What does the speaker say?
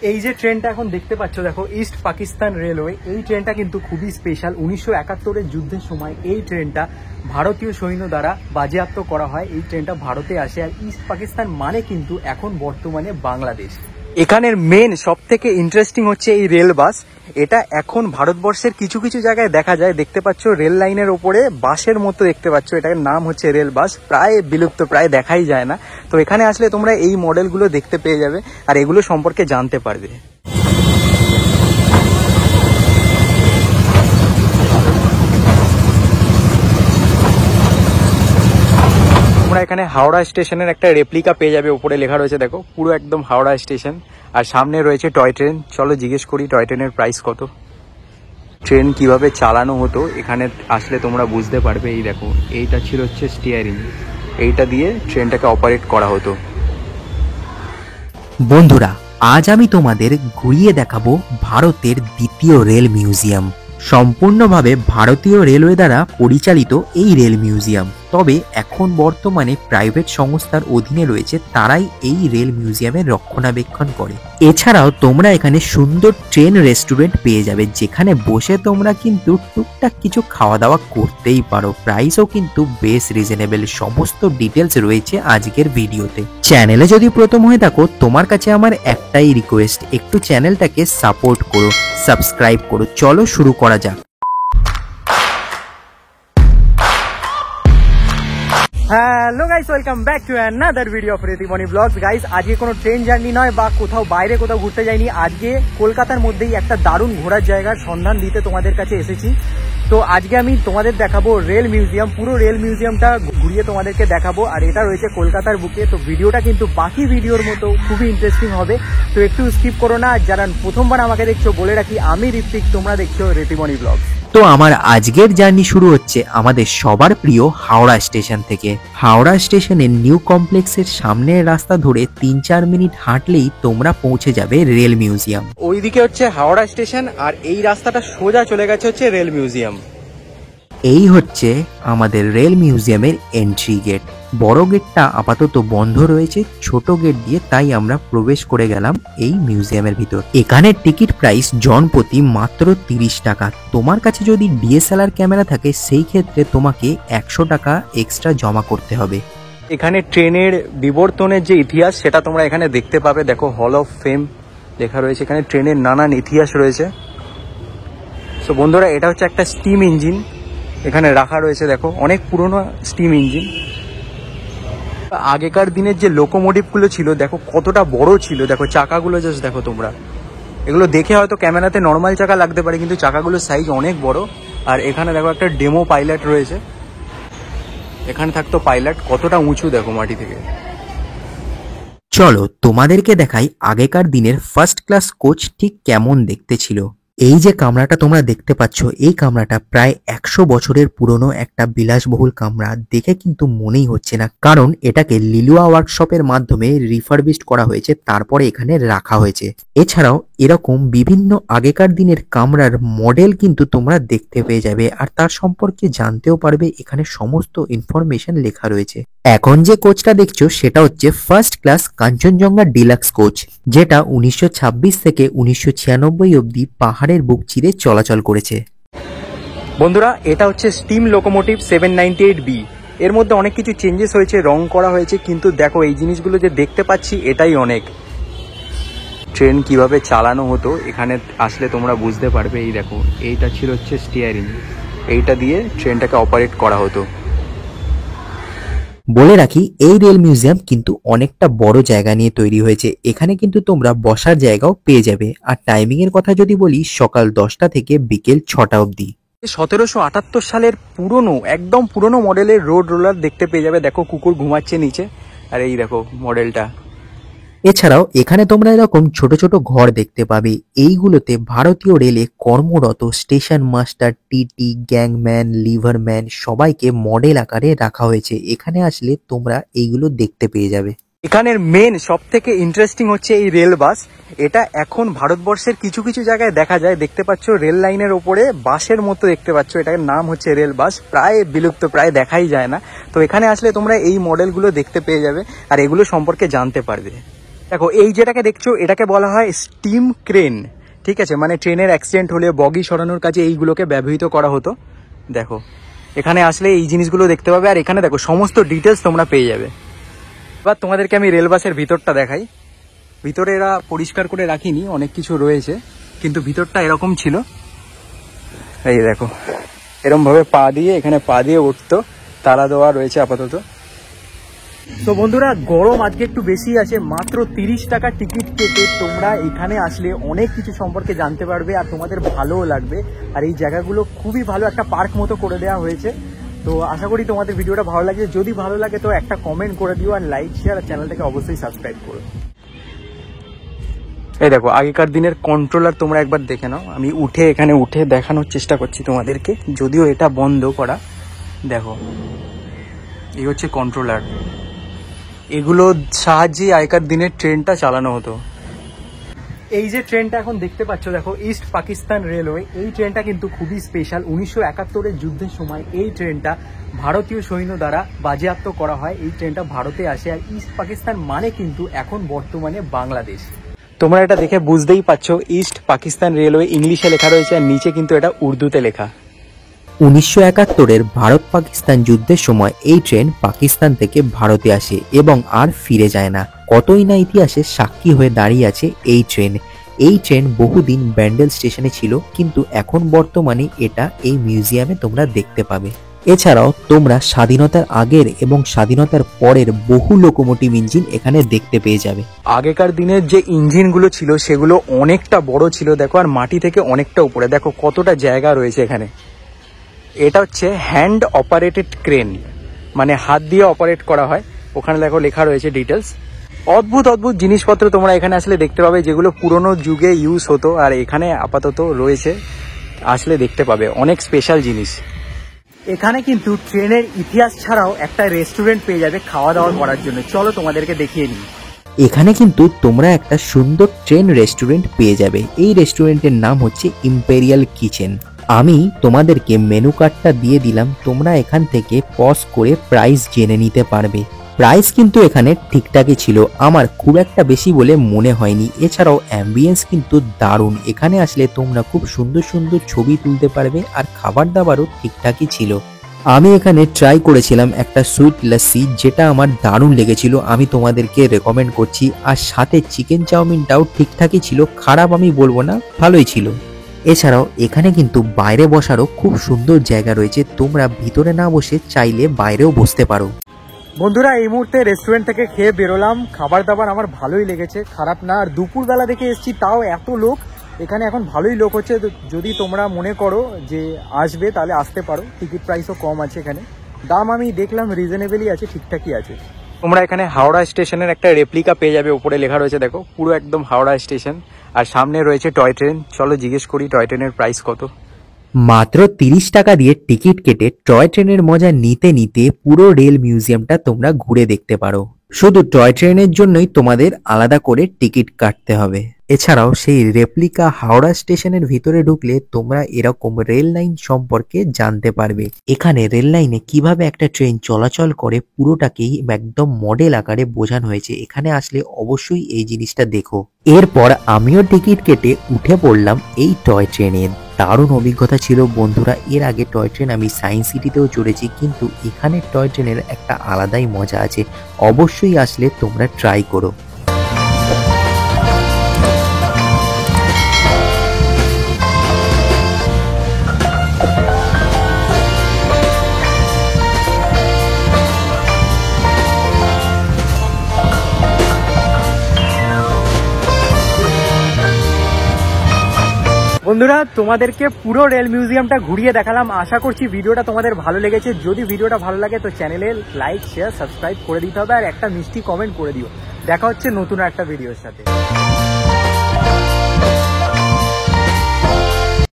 এই যে ট্রেনটা এখন দেখতে পাচ্ছ, দেখো ইস্ট পাকিস্তান রেলওয়ে। এই ট্রেনটা কিন্তু খুবই স্পেশাল। 1971-এর যুদ্ধের সময় এই ট্রেনটা ভারতীয় সৈন্য দ্বারা বাজেয়াপ্ত করা হয়। এই ট্রেনটা ভারতে আসে। আর ইস্ট পাকিস্তান মানে কিন্তু এখন বর্তমানে বাংলাদেশ। এখানের মেন সব থেকে ইন্টারেস্টিং হচ্ছে এই রেল বাস। এটা এখন ভারতবর্ষের কিছু কিছু জায়গায় দেখা যায়। দেখতে পাচ্ছ রেল লাইনের ওপরে বাসের মতো দেখতে পাচ্ছ, এটার নাম হচ্ছে রেল বাস। প্রায় বিলুপ্ত, প্রায় দেখাই যায় না। তো এখানে আসলে তোমরা এই মডেলগুলো দেখতে পেয়ে যাবে আর এগুলো সম্পর্কে জানতে পারবে। তোমরা এখানে হাওড়া স্টেশনের একটা রেপ্লিকা পেয়ে যাবে। উপরে লেখা রয়েছে দেখো, পুরো একদম হাওড়া স্টেশন। আর সামনে রয়েছে টয় ট্রেন। চলো জিজ্ঞেস করি টয় ট্রেনের প্রাইস কত, ট্রেন কিভাবে চালানো হতো। এখানে আসলে তোমরা বুঝতে পারবে। এই দেখো, এইটা ছিল হচ্ছে স্টিয়ারিং, এইটা দিয়ে ট্রেনটাকে অপারেট করা হতো। বন্ধুরা, আজ আমি তোমাদের ঘুরিয়ে দেখাবো ভারতের দ্বিতীয় রেল মিউজিয়াম। সম্পূর্ণভাবে ভারতীয় রেলওয়ে দ্বারা পরিচালিত এই রেল মিউজিয়াম। তবে এখন বর্তমানে প্রাইভেট সংস্থার অধীনে রয়েছে, তারাই এই রেল মিউজিয়ামের রক্ষণাবেক্ষণ করে। এছাড়াও তোমরা এখানে সুন্দর ট্রেন রেস্টুরেন্ট পেয়ে যাবে, যেখানে বসে তোমরা কিন্তু টুকটাক কিছু খাওয়া দাওয়া করতেই পারো। প্রাইসও কিন্তু বেশ রিজনেবল। সমস্ত ডিটেলস রয়েছে আজকের ভিডিওতে। চ্যানেলে যদি প্রথম হয়ে থাকো, তোমার কাছে আমার একটাই রিকোয়েস্ট, একটু চ্যানেলটাকে সাপোর্ট করো, সাবস্ক্রাইব করো। চলো শুরু করা যাক। Hello guys, welcome back to another video of Retimoni blogs. Guys, আজকে কোনো ট্রেন জার্নি নয় বা কোথাও বাইরে কোথাও ঘুরতে যাইনি। আজকে কলকাতার মধ্যেই একটা দারুণ ঘোরার জায়গার সন্ধান দিতে তোমাদের কাছে এসেছি। তো আজকে আমি তোমাদের দেখাবো রেল মিউজিয়াম। পুরো রেল মিউজিয়ামটা ঘুরিয়ে তোমাদেরকে দেখাবো। আর এটা রয়েছে কলকাতার বুকে। তো ভিডিওটা কিন্তু বাকি ভিডিওর মতো খুবই ইন্টারেস্টিং হবে। তো একটু স্কিপ করো না। যারা প্রথমবার আমাকে দেখছো, বলে রাখি আমি ঋত্বিক, তোমরা দেখছো রেতিমণি ব্লগস। তো আমার আজকের জার্নি শুরু হচ্ছে আমাদের সবার প্রিয় হাওড়া স্টেশন থেকে। হাওড়া স্টেশনের নিউ কমপ্লেক্সের সামনের রাস্তা ধরে 3-4 মিনিট হাঁটলেই তোমরা পৌঁছে যাবে রেল মিউজিয়াম। ওইদিকে হচ্ছে হাওড়া স্টেশন আর এই রাস্তাটা সোজা চলে গেছে হচ্ছে রেল মিউজিয়াম। এই হচ্ছে আমাদের রেল মিউজিয়ামের এন্ট্রি গেট। বড় গেটটা আপাতত বন্ধ রয়েছে, ছোট গেট দিয়ে তাই আমরা প্রবেশ করে গেলাম এই মিউজিয়ামের ভিতর। এখানে টিকিট প্রাইস জন প্রতি মাত্র 30 টাকা। তোমার কাছে যদি ডিএসএলআর ক্যামেরা থাকে, সেই ক্ষেত্রে তোমাকে 100 টাকা এক্সট্রা জমা করতে হবে। এখানে ট্রেনের বিবর্তনের যে ইতিহাস সেটা তোমরা এখানে দেখতে পাবে। দেখো, হল অফ ফেম লেখা রয়েছে। এখানে ট্রেনের নানান ইতিহাস রয়েছে। তো বন্ধুরা, এটা হচ্ছে একটা স্টিম ইঞ্জিন এখানে রাখা রয়েছে। দেখো, অনেক পুরনো স্টিম ইঞ্জিন। আগেকার দিনের যে লোকোমোটিভগুলো ছিল, দেখো কতটা বড় ছিল। দেখো চাকাগুলো জাস্ট দেখো তোমরা। এগুলো দেখে হয়তো ক্যামেরাতে নর্মাল চাকা লাগতে পারে, কিন্তু চাকাগুলোর সাইজ অনেক বড়। আর এখানে দেখো একটা ডেমো পাইলট রয়েছে। এখানে থাকতো পাইলট, কতটা উঁচু দেখো মাটি থেকে। চলো তোমাদেরকে দেখাই আগেকার দিনের ফার্স্ট ক্লাস কোচ ঠিক কেমন দেখতে ছিল। এই যে কামরাটা তোমরা দেখতে পাচ্ছ, এই কামরাটা প্রায় 100 বছরের পুরনো একটা বিলাসবহুল কামরা। দেখে কিন্তু মনেই হচ্ছে না, কারণ এটাকে লিলুয়া ওয়ার্কশপের মাধ্যমে রিফারবিশড করা হয়েছে, তারপরে এখানে রাখা হয়েছে। এছাড়াও এরকম বিভিন্ন আগেকার দিনের কামরার মডেল কিন্তু তোমরা দেখতে পেয়ে যাবে, আর তার সম্পর্কে জানতেও পারবে। এখানে সমস্ত ইনফরমেশন লেখা রয়েছে। এখন যে কোচটা দেখছো সেটা হচ্ছে first class Kanchenjunga deluxe coach, যেটা 1926 থেকে 1996 অবধি পাহাড়ের বুক চিরে চলাচল করেছে। বন্ধুরা, এটা হচ্ছে স্টিম লোকোমোটিভ 798B। এর মধ্যে অনেক কিছু চেঞ্জেস হয়েছে, রং করা হয়েছে, কিন্তু দেখো এই জিনিসগুলো যে দেখতে পাচ্ছি এটাই অনেক। ট্রেন কিভাবে চালানো হতো এখানে আসলে তোমরা বুঝতে পারবে। এই দেখো, এইটা ছিল হচ্ছে স্টিয়ারিং, এইটা দিয়ে ট্রেনটাকে অপারেট করা হতো। বলে রাখি, এই রেল মিউজিয়াম কিন্তু অনেকটা বড় জায়গা নিয়ে তৈরি হয়েছে। এখানে কিন্তু তোমরা বসার জায়গাও পেয়ে যাবে। আর টাইমিং এর কথা যদি বলি, সকাল 10টা থেকে বিকেল 6টা অবধি। 1778 সালের পুরনো, একদম পুরনো মডেলের রোড রোলার দেখতে পেয়ে যাবে। দেখো কুকুর ঘুমাচ্ছে নিচে। আর এই দেখো মডেলটা। এছাড়াও এখানে তোমরা এরকম ছোট ছোট ঘর দেখতে পাবে। এইগুলোতে ভারতীয় রেলে কর্মরত স্টেশন মাস্টার, টিটি, গ্যাংম্যান, লিভারম্যান সবাইকে মডেল আকারে রাখা হয়েছে। এখানে আসলে তোমরা এইগুলো দেখতে পেয়ে যাবে। এখানের মেন সব থেকে ইন্টারেস্টিং হচ্ছে এই রেল বাস। এটা এখন ভারতবর্ষের কিছু কিছু জায়গায় দেখা যায়। দেখতে পাচ্ছ রেল লাইনের ওপরে বাসের মতো দেখতে পাচ্ছ, এটার নাম হচ্ছে রেল বাস। প্রায় বিলুপ্ত, প্রায় দেখাই যায় না। তো এখানে আসলে তোমরা এই মডেলগুলো দেখতে পেয়ে যাবে আর এগুলো সম্পর্কে জানতে পারবে। দেখো এই যেটাকে দেখছো এটাকে বলা হয় স্টিম ক্রেন, ঠিক আছে, মানে ট্রেনের অ্যাক্সিডেন্ট হলে বগি সরানোর কাজে এইগুলোকে ব্যবহৃত করা হতো। দেখো এখানে আসলে এই জিনিসগুলো দেখতে পাবে, আর এখানে দেখো সমস্ত ডিটেলস তোমরা পেয়ে যাবে। এবার তোমাদেরকে আমি রেল বাসের ভিতরটা দেখাই। ভিতরে এরা পরিষ্কার করে রাখিনি, অনেক কিছু রয়েছে, কিন্তু ভিতরটা এরকম ছিল। এই দেখো এরকম ভাবে পা দিয়ে, এখানে পা দিয়ে উঠতো, তালা দেওয়া রয়েছে আপাতত। তো বন্ধুরা গরম আজকে একটু বেশি আছে, মাত্র 30 টাকা টিকিট কেটে তোমরা এখানে আসলে অনেক কিছু সম্পর্কে জানতে পারবে আর তোমাদের ভালোও লাগবে। আর এই জায়গাগুলো খুবই ভালো, একটা পার্ক মতো করে দেওয়া হয়েছে। তো আশা করি তোমাদের ভিডিওটা ভালো লাগছে, যদি ভালো লাগে তো একটা কমেন্ট করে দিও, আর লাইক শেয়ার আর চ্যানেলটাকে অবশ্যই সাবস্ক্রাইব করো। এই দেখো আগেকার দিনের কন্ট্রোলার তোমরা একবার দেখে নাও, আমি এখানে উঠে দেখানোর চেষ্টা করছি তোমাদেরকে, যদিও এটা বন্ধ করা। দেখো এই হচ্ছে কন্ট্রোলার, এগুলোর সাহায্যে আগেকার দিনের ট্রেনটা চালানো হতো। এই যে ট্রেনটা এখন দেখতে পাচ্ছ, দেখো ইস্ট পাকিস্তান রেলওয়ে, এই ট্রেনটা কিন্তু খুবই স্পেশাল। 1971-এর যুদ্ধের সময় এই ট্রেনটা ভারতীয় সৈন্য দ্বারা বাজেয়াপ্ত করা হয়। এই ট্রেনটা ভারতে আসে, আর ইস্ট পাকিস্তান মানে কিন্তু এখন বর্তমানে বাংলাদেশ। তোমরা এটা দেখে বুঝতেই পারছো, ইস্ট পাকিস্তান রেলওয়ে ইংলিশে লেখা রয়েছে, আর নিচে কিন্তু এটা উর্দুতে লেখা। 1971-এর ভারত পাকিস্তান যুদ্ধের সময় এই ট্রেন পাকিস্তান থেকে ভারতে আসে এবং আর ফিরে যায় না। কতই না ইতিহাসে সাক্ষী হয়ে দাঁড়িয়ে আছে এই ট্রেন। এই ট্রেন বহুদিন ব্যান্ডেল স্টেশনে ছিল, কিন্তু এখন বর্তমানে এটা এই মিউজিয়ামে তোমরা দেখতে পাবে। এছাড়াও তোমরা স্বাধীনতার আগের এবং স্বাধীনতার পরের বহু লোকোমোটিভ ইঞ্জিন এখানে দেখতে পেয়ে যাবে। আগেকার দিনের যে ইঞ্জিনগুলো ছিল সেগুলো অনেকটা বড় ছিল, দেখো, আর মাটি থেকে অনেকটা উপরে। দেখো কতটা জায়গা রয়েছে এখানে। এটা হচ্ছে হ্যান্ড অপারেটেড ক্রেন, মানে হাত দিয়ে অপারেট করা হয়। ওখানে দেখো লেখা রয়েছে ডিটেলস। অদ্ভুত অদ্ভুত জিনিসপত্র তোমরা এখানে আসলে দেখতে পাবে, যেগুলো পুরোনো যুগে ইউজ হতো, আর এখানে আপাতত রয়েছে, আসলে দেখতে পাবে অনেক স্পেশাল জিনিস। এখানে কিন্তু ট্রেনের ইতিহাস ছাড়াও একটা রেস্টুরেন্ট পেয়ে যাবে খাওয়া দাওয়া করার জন্য। চলো তোমাদেরকে দেখিয়ে নিই। এখানে কিন্তু তোমরা একটা সুন্দর ট্রেন রেস্টুরেন্ট পেয়ে যাবে। এই রেস্টুরেন্টের নাম হচ্ছে ইম্পেরিয়াল কিচেন। আমি তোমাদেরকে মেনু কার্ডটা দিয়ে দিলাম, তোমরা এখান থেকে পজ করে প্রাইস জেনে নিতে পারবে। প্রাইস কিন্তু এখানে ঠিকঠাকই ছিল, আমার খুব একটা বেশি বলে মনে হয়নি। এছাড়াও অ্যাম্বিয়েন্স কিন্তু দারুণ, এখানে আসলে তোমরা খুব সুন্দর সুন্দর ছবি তুলতে পারবে, আর খাবার দাবারও ঠিকঠাকই ছিল। আমি এখানে ট্রাই করেছিলাম একটা সুইট লস্যি, যেটা আমার দারুণ লেগেছিল, আমি তোমাদেরকে রেকমেন্ড করছি। আর সাথে চিকেন চাউমিনটাও ঠিকঠাকই ছিল, খারাপ আমি বলবো না, ভালোই ছিল। এছাড়াও এখানে কিন্তু বাইরে বসারও খুব সুন্দর জায়গা রয়েছে, তোমরা ভিতরে না বসে চাইলে বাইরেও বসতে পারো। বন্ধুরা এই মুহূর্তে রেস্টুরেন্ট থেকে খেয়ে বেরোলাম, খাবার দাবার আমার ভালোই লেগেছে, খারাপ না। আর দুপুরবেলা দেখে এসেছি, তাও এত লোক এখানে, এখন ভালোই লোক হচ্ছে। যদি তোমরা মনে করো যে আসবে তাহলে আসতে পারো, টিকিট প্রাইসও কম আছে এখানে, দাম আমি দেখলাম রিজনেবলই আছে, ঠিকঠাকই আছে। তোমরা এখানে হাওড়া স্টেশনের একটা রেপ্লিকা পেয়ে যাবে, উপরে লেখা রয়েছে দেখো, পুরো একদম হাওড়া স্টেশন। আর সামনে রয়েছে টয় ট্রেন, চলো জিজ্ঞেস করি টয় ট্রেনের প্রাইস কত। মাত্র 30 টাকা দিয়ে টিকিট কেটে টয় ট্রেনের মজা নিতে নিতে পুরো রেল মিউজিয়ামটা তোমরা ঘুরে দেখতে পারো। শুধু টয় ট্রেনের জন্যই তোমাদের আলাদা করে টিকিট কাটতে হবে। এছাড়াও সেই রেপ্লিকা হাওড়া স্টেশনের ভিতরে ঢুকলে তোমরা এরকম রেল লাইন সম্পর্কে জানতে পারবে। এখানে রেল লাইনে কিভাবে একটা ট্রেন চলাচল করে পুরোটাকেই একদম মডেল আকারে বোঝানো হয়েছে। এখানে আসলে অবশ্যই এই জিনিসটা দেখো। এরপর আমিও টিকিট কেটে উঠে পড়লাম এই টয় ট্রেনে। দারুণ অভিজ্ঞতা ছিল বন্ধুরা। এর আগে টয় ট্রেন আমি সায়েন্স সিটিতেও চড়েছি, কিন্তু এখানে টয় ট্রেনের একটা আলাদাই মজা আছে। অবশ্যই আসলে তোমরা ট্রাই করো। বন্ধুরা তোমাদেরকে পুরো রেল মিউজিয়ামটা ঘুরিয়ে দেখালাম, আশা করছি ভিডিওটা তোমাদের ভালো লেগেছে। যদি ভিডিওটা ভালো লাগে তো চ্যানেলে লাইক শেয়ার সাবস্ক্রাইব করে দিতে হবে, আর একটা মিষ্টি কমেন্ট করে দিও। দেখা হচ্ছে নতুন একটা ভিডিওর সাথে।